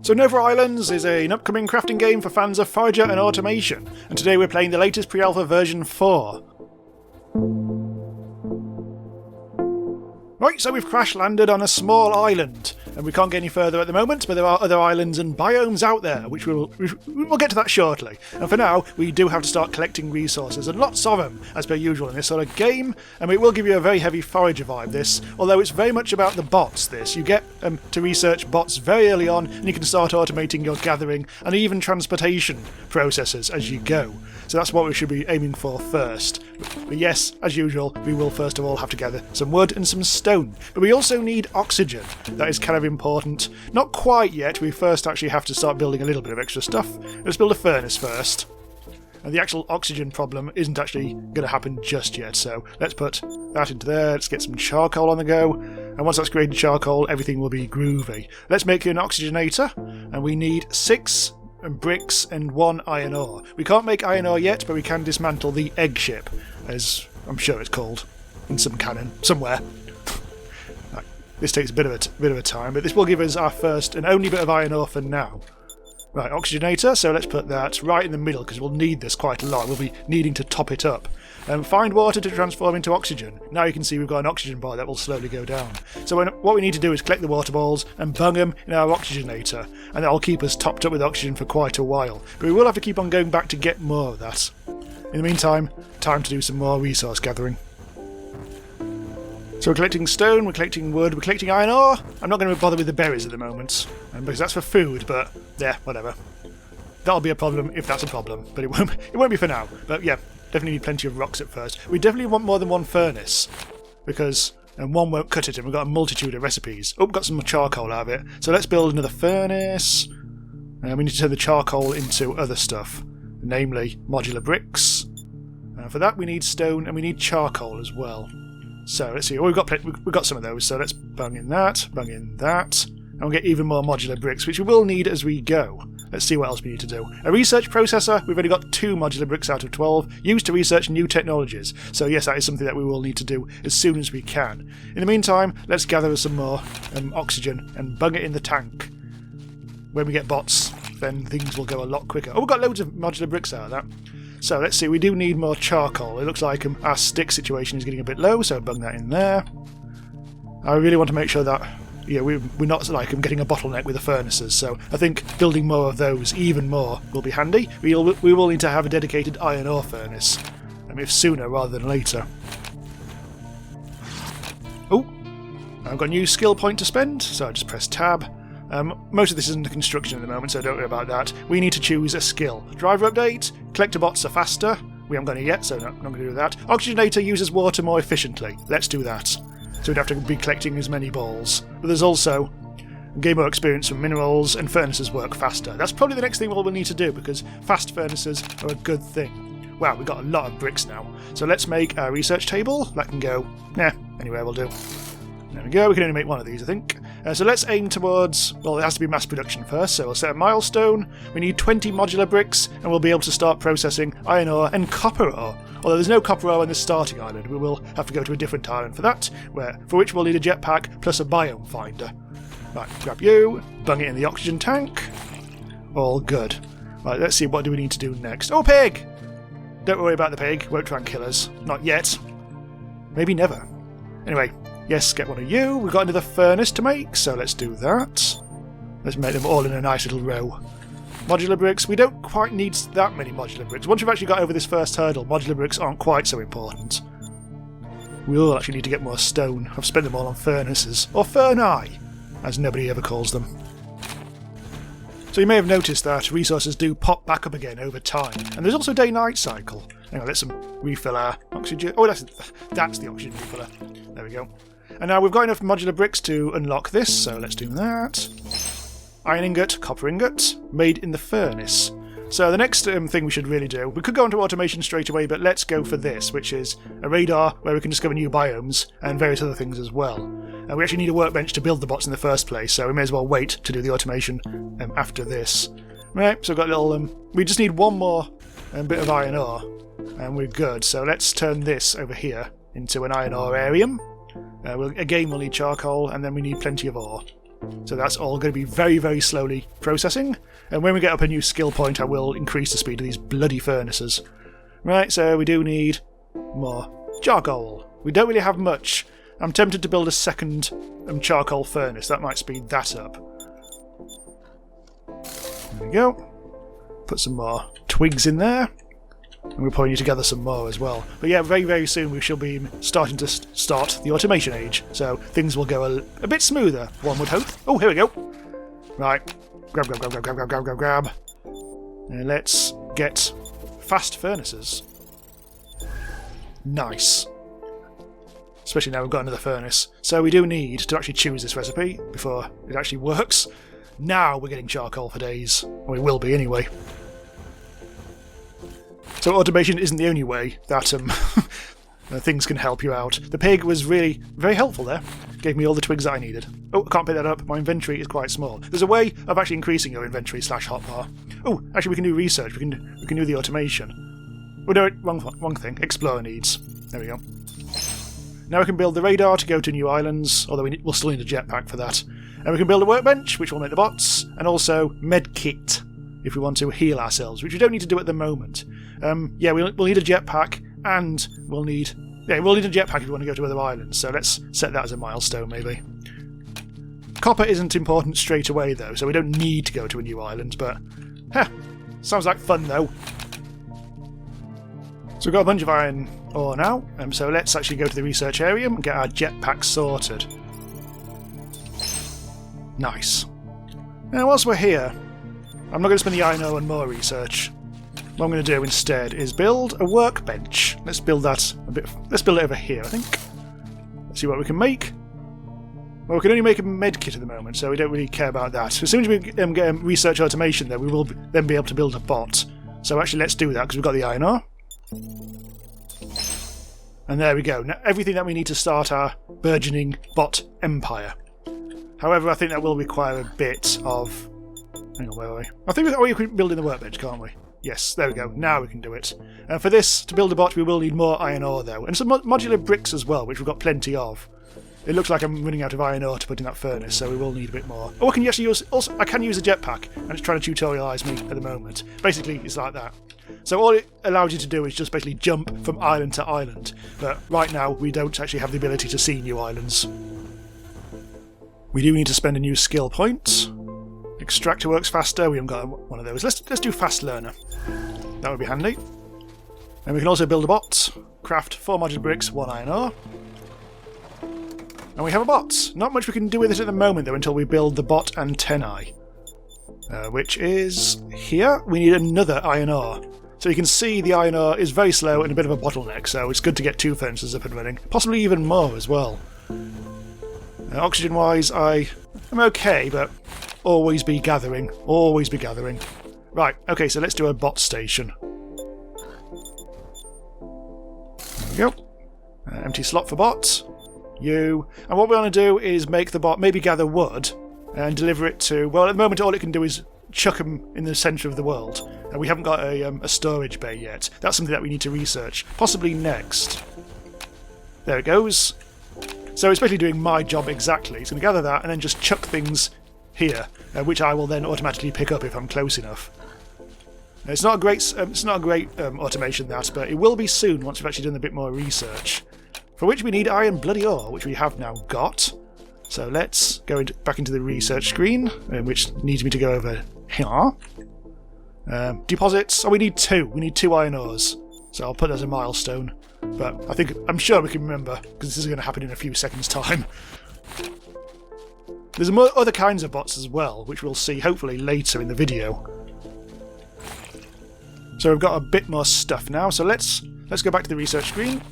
So Nova Islands is an upcoming crafting game for fans of Forager and automation, and today we're playing the latest pre-alpha version 4. Right, so we've crash landed on a small island, and we can't get any further at the moment, but there are other islands and biomes out there, which we'll get to that shortly. And for now, we do have to start collecting resources, and lots of them, as per usual in this sort of game, and it will give you a very heavy Forager vibe, this, although it's very much about the bots, this. You get to research bots very early on, and you can start automating your gathering and even transportation processes as you go. So that's what we should be aiming for first. But yes, as usual, we will first of all have to gather some wood and some stone. But we also need oxygen. That is kind of important. Not quite yet, we first actually have to start building a little bit of extra stuff. Let's build a furnace first. And the actual oxygen problem isn't actually going to happen just yet, so let's put that into there, let's get some charcoal on the go, and once that's created charcoal, everything will be groovy. Let's make an oxygenator, and we need 6 bricks and 1 iron ore. We can't make iron ore yet, but we can dismantle the egg ship, as I'm sure it's called, in some canon, somewhere. Right, this takes a bit of a time, but this will give us our first and only bit of iron ore for now. Right, oxygenator, so let's put that right in the middle, because we'll need this quite a lot. We'll be needing to top it up. Find water to transform into oxygen. Now you can see we've got an oxygen bar that will slowly go down. So what we need to do is collect the water balls and bung them in our oxygenator, and that'll keep us topped up with oxygen for quite a while. But we will have to keep on going back to get more of that. In the meantime, time to do some more resource gathering. So we're collecting stone, we're collecting wood, we're collecting iron ore. I'm not going to bother with the berries at the moment, because that's for food, but yeah, whatever. That'll be a problem if that's a problem, but it won't be for now. But yeah, definitely need plenty of rocks at first. We definitely want more than one furnace, because one won't cut it, and we've got a multitude of recipes. Oh, got some charcoal out of it. So let's build another furnace. We need to turn the charcoal into other stuff, namely modular bricks. For that we need stone and we need charcoal as well. So let's see. Oh, we've got some of those. So let's bung in that, and we'll get even more modular bricks, which we will need as we go. Let's see what else we need to do. A research processor. We've only got 2 modular bricks out of 12, used to research new technologies. So yes, that is something that we will need to do as soon as we can. In the meantime, let's gather some more oxygen and bung it in the tank. When we get bots, then things will go a lot quicker. Oh, we've got loads of modular bricks out of that. So let's see, we do need more charcoal. It looks like our stick situation is getting a bit low, so bung that in there. I really want to make sure that we're not getting a bottleneck with the furnaces, so I think building more of those, even more, will be handy. We will need to have a dedicated iron ore furnace, if sooner rather than later. Oh, I've got a new skill point to spend, so I just press tab. Most of this is under construction at the moment, so don't worry about that. We need to choose a skill. Driver update, collector bots are faster. We haven't got it yet, so no, I'm not going to do that. Oxygenator uses water more efficiently. Let's do that. So we'd have to be collecting as many balls. But there's also gain more experience from minerals, and furnaces work faster. That's probably the next thing we'll need to do, because fast furnaces are a good thing. Wow, we've got a lot of bricks now. So let's make a research table. That can go, anywhere will do. There we go, we can only make one of these, I think. So let's aim towards, well, it has to be mass production first, so we'll set a milestone. We need 20 modular bricks, and we'll be able to start processing iron ore and copper ore. Although there's no copper ore on the starting island, we will have to go to a different island for that, for which we'll need a jetpack plus a biome finder. Right, grab you, bung it in the oxygen tank. All good. Right, let's see, what do we need to do next? Oh, pig! Don't worry about the pig, won't try and kill us. Not yet. Maybe never. Anyway. Yes, get one of you. We've got another furnace to make, so let's do that. Let's make them all in a nice little row. Modular bricks. We don't quite need that many modular bricks. Once we've actually got over this first hurdle, modular bricks aren't quite so important. We will actually need to get more stone. I've spent them all on furnaces, or ferni, as nobody ever calls them. So you may have noticed that resources do pop back up again over time, and there's also a day-night cycle. Hang on, let's refill our oxygen. Oh, that's the oxygen refiller. There we go. And now we've got enough modular bricks to unlock this, so let's do that. Iron ingot, copper ingot, made in the furnace. So the next thing we should really do, we could go into automation straight away, but let's go for this, which is a radar where we can discover new biomes and various other things as well. And we actually need a workbench to build the bots in the first place, so we may as well wait to do the automation after this. Right, so we've got a little, we just need one more bit of iron ore, and we're good. So let's turn this over here into an iron ore arium. We'll need charcoal, and then we need plenty of ore. So that's all going to be very, very slowly processing. And when we get up a new skill point, I will increase the speed of these bloody furnaces. Right, so we do need more charcoal. We don't really have much. I'm tempted to build a second charcoal furnace. That might speed that up. There we go. Put some more twigs in there. And we'll probably need to gather some more as well. But yeah, very, very soon we shall be starting to start the automation age. So things will go a bit smoother, one would hope. Oh, here we go. Right. Grab, grab, grab, grab, grab, grab, grab, grab, grab. And let's get fast furnaces. Nice. Especially now we've got another furnace. So we do need to actually choose this recipe before it actually works. Now we're getting charcoal for days. Or we will be anyway. So automation isn't the only way that things can help you out. The pig was really very helpful there. Gave me all the twigs that I needed. Oh, I can't pick that up. My inventory is quite small. There's a way of actually increasing your inventory / hotbar. Oh, actually we can do research. We can do the automation. Oh no, wrong thing. Explorer needs. There we go. Now we can build the radar to go to new islands, although we'll still need a jetpack for that. And we can build a workbench, which will make the bots, and also medkit, if we want to heal ourselves, which we don't need to do at the moment. Yeah, we'll need a jetpack, and we'll need a jetpack if we want to go to other islands, so let's set that as a milestone, maybe. Copper isn't important straight away, though, so we don't need to go to a new island, but... sounds like fun, though. So we've got a bunch of iron ore now, so let's actually go to the research area and get our jetpack sorted. Nice. Now, whilst we're here, I'm not going to spend the iron ore on more research. What I'm going to do instead is build a workbench. Let's build that a bit. Let's build it over here, I think. Let's see what we can make. Well, we can only make a medkit at the moment, so we don't really care about that. As soon as we get research automation, then we will then be able to build a bot. So actually, let's do that because we've got the iron ore. And there we go. Now, everything that we need to start our burgeoning bot empire. However, I think that will require a bit of... Hang on, where are we? I think we can build in the workbench, can't we? Yes, there we go. Now we can do it. For this, to build a bot, we will need more iron ore, though. And some modular bricks as well, which we've got plenty of. It looks like I'm running out of iron ore to put in that furnace, so we will need a bit more. Oh, I can actually use... Also, I can use a jetpack, and it's trying to tutorialise me at the moment. Basically, it's like that. So all it allows you to do is just basically jump from island to island. But right now, we don't actually have the ability to see new islands. We do need to spend a new skill point. Extractor works faster. We haven't got one of those. Let's do fast learner. That would be handy. And we can also build a bot. Craft 4 modular bricks, 1 iron ore. And we have a bot. Not much we can do with it at the moment, though, until we build the bot antennae. Which is here. We need another iron ore. So you can see the iron ore is very slow and a bit of a bottleneck, so it's good to get 2 furnaces up and running. Possibly even more as well. Oxygen-wise, I am okay, but always be gathering. Always be gathering. Right, okay, so let's do a bot station. There we go. Empty slot for bot. You. And what we want to do is make the bot maybe gather wood and deliver it to... Well, at the moment, all it can do is chuck them in the centre of the world. And we haven't got a storage bay yet. That's something that we need to research. Possibly next. There it goes. So it's basically doing my job exactly. It's going to gather that and then just chuck things here, which I will then automatically pick up if I'm close enough. It's not a great automation, that, but it will be soon once we've actually done a bit more research. For which we need iron bloody ore, which we have now got. So let's go back into the research screen, which needs me to go over here. Deposits. Oh, we need 2. We need 2 iron ores. So I'll put that as a milestone. But I'm sure we can remember, because this is going to happen in a few seconds' time. There's other kinds of bots as well, which we'll see hopefully later in the video. So we've got a bit more stuff now, so let's go back to the research screen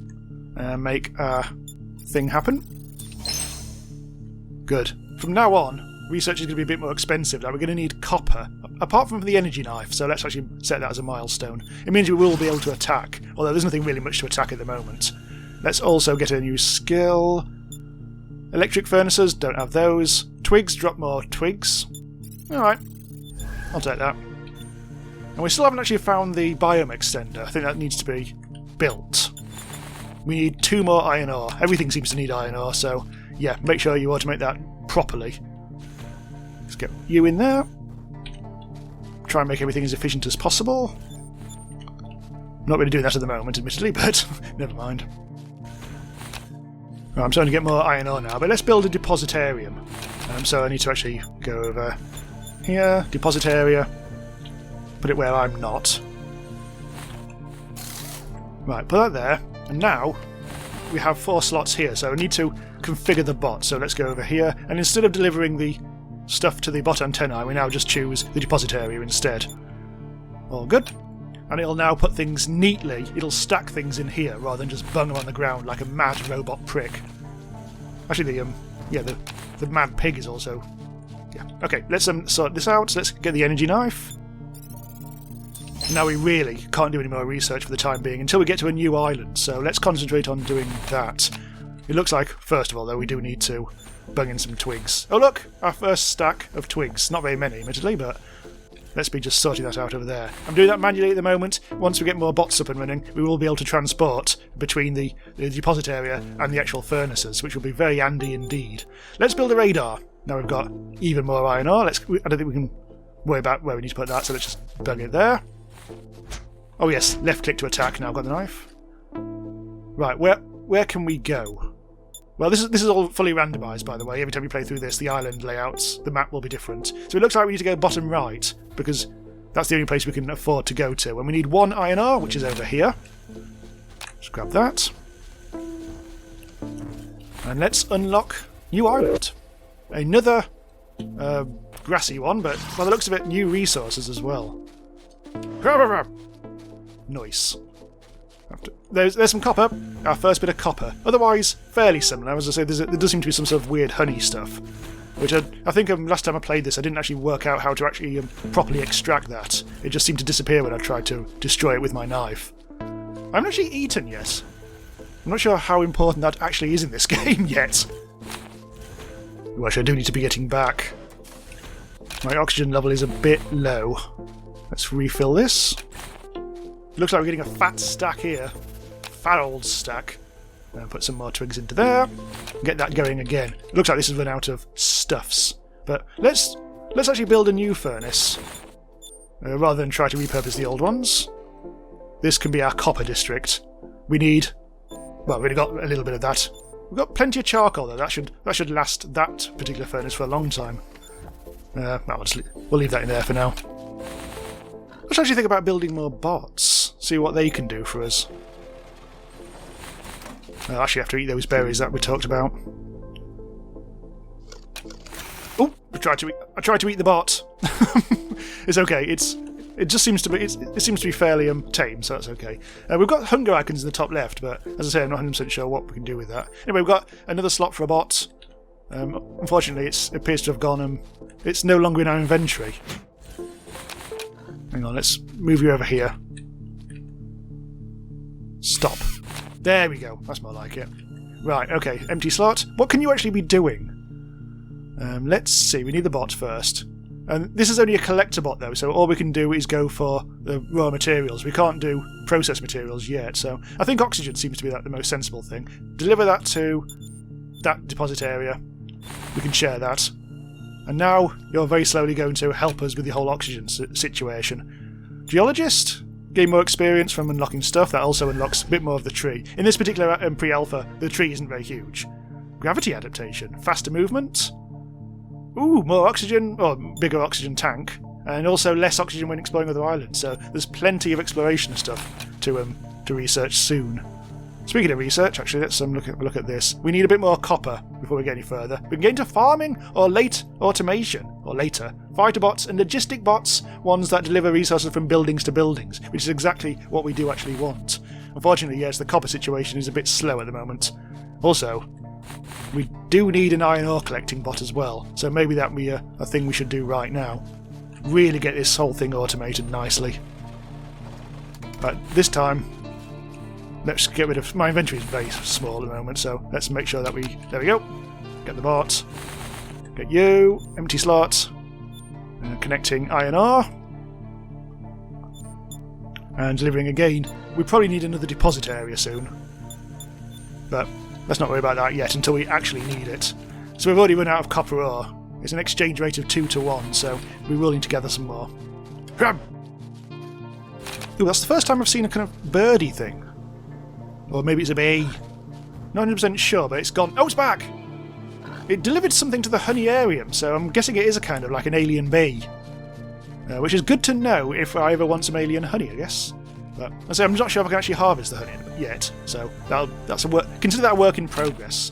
and make our thing happen. Good. From now on, research is going to be a bit more expensive. Now we're going to need copper, apart from the energy knife, so let's actually set that as a milestone. It means we will be able to attack, although there's nothing really much to attack at the moment. Let's also get a new skill. Electric furnaces, don't have those. Twigs, drop more twigs. Alright, I'll take that. And we still haven't actually found the biome extender. I think that needs to be built. We need 2 more iron ore. Everything seems to need iron ore, so yeah, make sure you automate that properly. Let's get you in there. Try and make everything as efficient as possible. Not really doing that at the moment, admittedly, but never mind. Right, I'm starting to get more iron ore now, but let's build a depositarium. So I need to actually go over here, deposit area, put it where I'm not. Right, put that there, and now we have 4 slots here, so I need to configure the bot. So let's go over here, and instead of delivering the stuff to the bot antennae, we now just choose the deposit area instead. All good. And it'll now put things neatly, it'll stack things in here rather than just bung them on the ground like a mad robot prick. Actually, the mad pig is also... Yeah. Okay, let's sort this out. Let's get the energy knife. Now we really can't do any more research for the time being until we get to a new island, so let's concentrate on doing that. It looks like, first of all, though, we do need to bung in some twigs. Oh look! Our first stack of twigs. Not very many, admittedly, but let's be just sorting that out over there. I'm doing that manually at the moment. Once we get more bots up and running, we will be able to transport between the deposit area and the actual furnaces, which will be very handy indeed. Let's build a radar. Now we've got even more iron ore. I don't think we can worry about where we need to put that, so let's just bung it there. Oh yes, left click to attack. Now I've got the knife. Right, where can we go? Well, this is all fully randomised, by the way. Every time you play through this, the island layouts, the map will be different. So it looks like we need to go bottom right, because that's the only place we can afford to go to. And we need 1 iron ore, which is over here. Just grab that. And let's unlock new island. Another grassy one, but by the looks of it, new resources as well. Nice. There's some copper, our first bit of copper. Otherwise, fairly similar. As I say, there does seem to be some sort of weird honey stuff, which I think last time I played this, I didn't actually work out how to actually properly extract that. It just seemed to disappear when I tried to destroy it with my knife. I haven't actually eaten yet. I'm not sure how important that actually is in this game yet. Ooh, actually, I do need to be getting back. My oxygen level is a bit low. Let's refill this. Looks like we're getting a fat stack here. Fat old stack. And put some more twigs into there. Get that going again. It looks like this has run out of stuffs. But let's actually build a new furnace. Rather than try to repurpose the old ones. This can be our copper district. We need... Well, we've already got a little bit of that. We've got plenty of charcoal though. That should last that particular furnace for a long time. We'll leave that in there for now. Let's actually think about building more bots. See what they can do for us. I'll actually have to eat those berries that we talked about. Oh, I tried to eat the bot. It's okay. It just seems to be it seems to be fairly tame, so that's okay. We've got hunger icons in the top left, but as I say, I'm not 100% sure what we can do with that. Anyway, we've got another slot for a bot. Unfortunately, it appears to have gone. It's no longer in our inventory. Hang on, let's move you over here. Stop. There we go. That's more like it. Right, okay. Empty slot. What can you actually be doing? Let's see. We need the bot first. And this is only a collector bot, though, so all we can do is go for the raw materials. We can't do processed materials yet, so I think oxygen seems to be the most sensible thing. Deliver that to that deposit area. We can share that. And now you're very slowly going to help us with the whole oxygen situation. Geologist? Gain more experience from unlocking stuff. That also unlocks a bit more of the tree. In this particular pre-alpha, the tree isn't very huge. Gravity adaptation. Faster movement. Ooh, more oxygen, or bigger oxygen tank. And also less oxygen when exploring other islands. So there's plenty of exploration stuff to research soon. Speaking of research, actually, let's look at this. We need a bit more copper before we get any further. We can get into farming or late automation, or later. Fighter bots and logistic bots, ones that deliver resources from buildings to buildings, which is exactly what we do actually want. Unfortunately, yes, the copper situation is a bit slow at the moment. Also, we do need an iron ore collecting bot as well, so maybe that would be a thing we should do right now. Really get this whole thing automated nicely. But this time, let's get rid of... My inventory is very small at the moment, so let's make sure that we... There we go. Get the bot. Get you. Empty slot. Connecting iron ore. And delivering again. We probably need another deposit area soon. But let's not worry about that yet until we actually need it. So we've already run out of copper ore. It's an exchange rate of 2 to 1, so we will need to gather some more. Ooh, that's the first time I've seen a kind of birdie thing. Or maybe it's a bee. Not 100% sure, but it's gone. Oh, it's back! It delivered something to the honeyarium, so I'm guessing it is a kind of like an alien bee. Which is good to know if I ever want some alien honey, I guess. But I say I'm not sure if I can actually harvest the honey yet, so that's a work. Consider that a work in progress.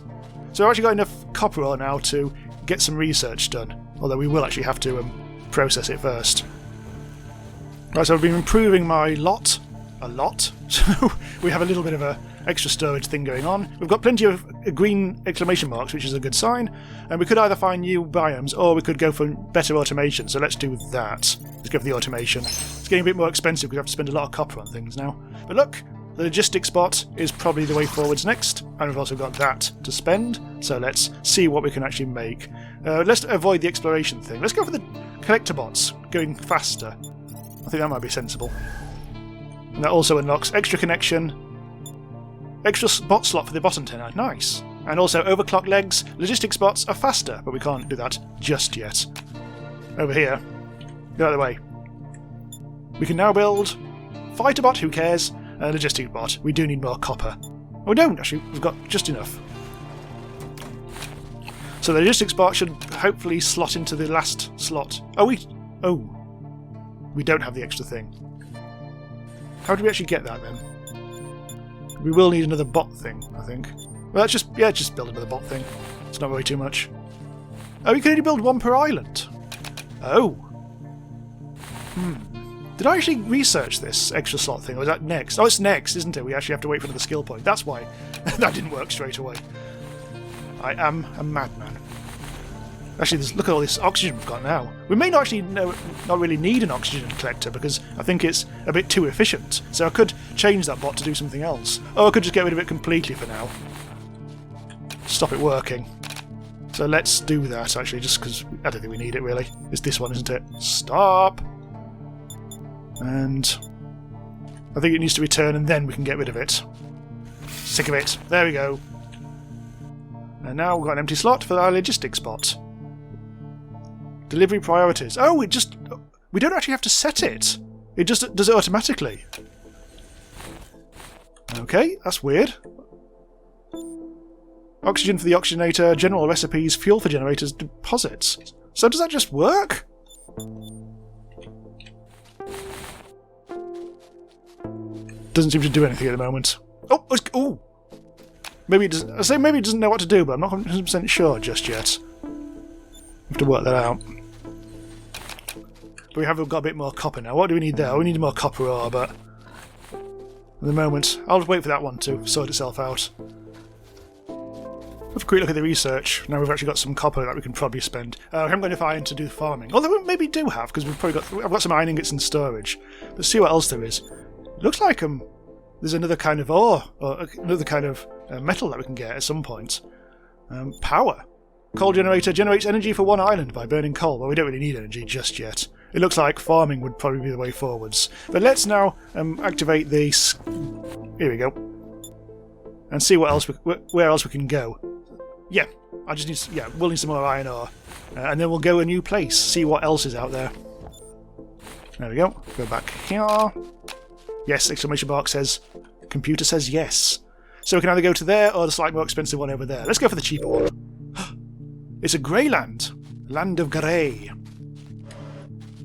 So I've actually got enough copper ore now to get some research done, although we will actually have to process it first. Right, so I've been improving my lot a lot, so we have a little bit of a extra storage thing going on. We've got plenty of green exclamation marks, which is a good sign, and we could either find new biomes or we could go for better automation, so let's do that. Let's go for the automation. It's getting a bit more expensive because we have to spend a lot of copper on things now. But look, the logistics bot is probably the way forwards next, and we've also got that to spend, so let's see what we can actually make. Let's avoid the exploration thing. Let's go for the collector bots, going faster. I think that might be sensible. And that also unlocks extra connection, extra bot slot for the bot antenna, nice. And also overclock legs, logistics bots are faster, but we can't do that just yet. Over here, get out of the way. We can now build fighter bot, who cares, and logistics bot. We do need more copper. Oh, we don't actually, we've got just enough. So the logistics bot should hopefully slot into the last slot. Oh, we don't have the extra thing. How do we actually get that then? We will need another bot thing, I think. Well, let's just build another bot thing. It's not really too much. Oh, you can only build one per island. Oh. Did I actually research this extra slot thing, or is that next? Oh, it's next, isn't it? We actually have to wait for another skill point. That's why that didn't work straight away. I am a madman. Actually, look at all this oxygen we've got now. We may not actually not really need an oxygen collector because I think it's a bit too efficient. So I could change that bot to do something else. Or I could just get rid of it completely for now. Stop it working. So let's do that, actually, just because I don't think we need it, really. It's this one, isn't it? Stop! And I think it needs to return and then we can get rid of it. Sick of it. There we go. And now we've got an empty slot for our logistics bot. Delivery priorities. Oh, we don't actually have to set it. It just does it automatically. Okay, that's weird. Oxygen for the oxygenator, general recipes, fuel for generators, deposits. So does that just work? Doesn't seem to do anything at the moment. Oh! Maybe it doesn't. I say maybe it doesn't know what to do, but I'm not 100% sure just yet. Have to work that out. But we have got a bit more copper now. What do we need there? We need more copper ore, but at the moment, I'll just wait for that one to sort itself out. Have a quick look at the research. Now we've actually got some copper that we can probably spend. We haven't got enough iron to do farming. Although we maybe do have, because I've got some iron ingots in storage. Let's see what else there is. It looks like there's another kind of ore, or another kind of metal that we can get at some point. Power. Coal generator generates energy for one island by burning coal. Well, we don't really need energy just yet. It looks like farming would probably be the way forwards. But let's now activate these. Here we go. And see what else where else we can go. Yeah, we'll need some more iron ore. And then we'll go a new place, see what else is out there. There we go. Go back here. Yes, exclamation mark says, computer says yes. So we can either go to there or the slightly more expensive one over there. Let's go for the cheaper one. It's a grey land. Land of grey.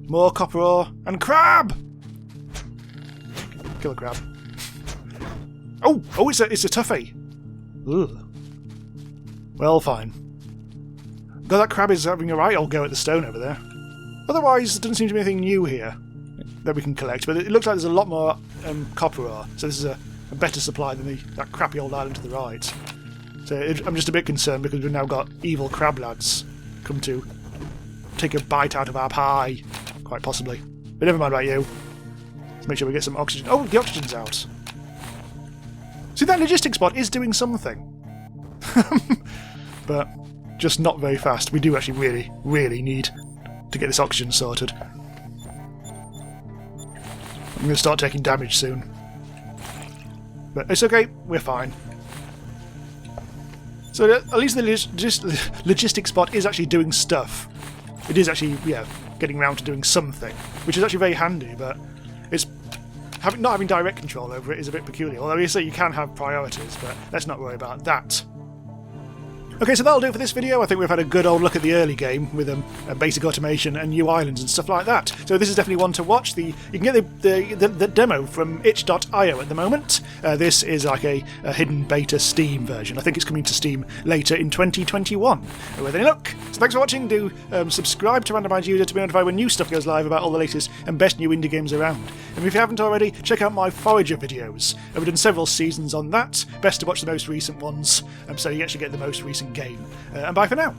More copper ore and crab! Kill a crab. Oh, it's a toughie. Ugh. Well, fine. God, that crab is having a right old go at the stone over there. Otherwise, there doesn't seem to be anything new here that we can collect, but it looks like there's a lot more copper ore, so this is a better supply than that crappy old island to the right. So I'm just a bit concerned because we've now got evil crab lads come to take a bite out of our pie, quite possibly. But never mind about you. Let's make sure we get some oxygen. Oh, the oxygen's out. See, that logistics bot is doing something. But just not very fast. We do actually really, really need to get this oxygen sorted. I'm going to start taking damage soon. But it's okay, we're fine. So at least the logistics bot is actually doing stuff. it is actually, yeah, getting around to doing something, which is actually very handy, but it's not having direct control over it is a bit peculiar. Although you say you can have priorities, but let's not worry about that. Okay, so that'll do it for this video. I think we've had a good old look at the early game with basic automation and new islands and stuff like that. So this is definitely one to watch. You can get the demo from itch.io at the moment. This is like a hidden beta Steam version. I think it's coming to Steam later in 2021. With any luck. So thanks for watching. Do subscribe to Randomise User to be notified when new stuff goes live about all the latest and best new indie games around. And if you haven't already, check out my Forager videos. We've done several seasons on that. Best to watch the most recent ones, so you actually get the most recent game. And bye for now.